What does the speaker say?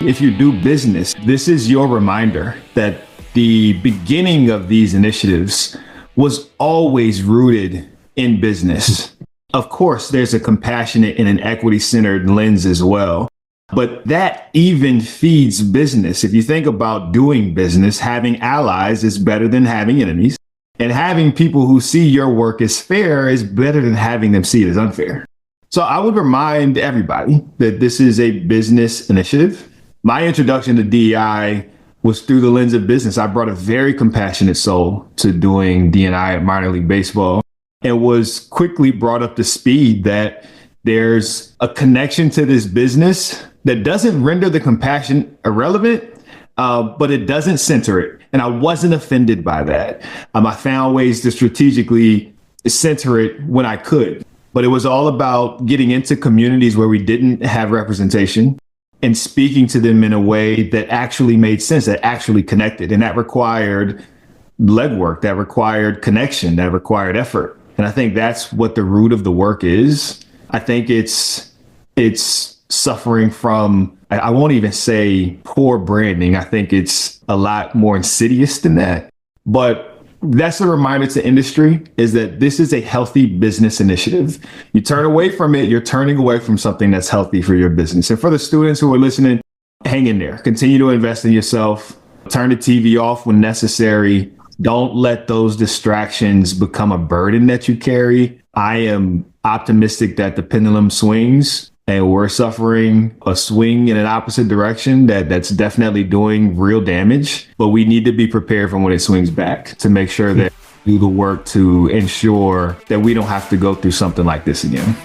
If you do business, this is your reminder that the beginning of these initiatives was always rooted in business. Of course, there's a compassionate and an equity-centered lens as well, but that even feeds business. If you think about doing business, having allies is better than having enemies, and having people who see your work as fair is better than having them see it as unfair. So I would remind everybody that this is a business initiative. My introduction to DEI was through the lens of business. I brought a very compassionate soul to doing DE&I at minor league baseball and was quickly brought up to speed that there's a connection to this business that doesn't render the compassion irrelevant, but it doesn't center it. And I wasn't offended by that. I found ways to strategically center it when I could, but it was all about getting into communities where we didn't have representation and speaking to them in a way that actually made sense, that actually connected. And that required legwork, that required connection, that required effort. And I think that's what the root of the work is. I think it's suffering from, I won't even say poor branding. I think it's a lot more insidious than that. But that's a reminder to industry is that this is a healthy business initiative. You turn away from it, you're turning away from something that's healthy for your business. And for the students who are listening, hang in there. Continue to invest in yourself. Turn the TV off when necessary. Don't let those distractions become a burden that you carry. I am optimistic that the pendulum swings and we're suffering a swing in an opposite direction that's definitely doing real damage. But we need to be prepared for when it swings back to make sure that we do the work to ensure that we don't have to go through something like this again.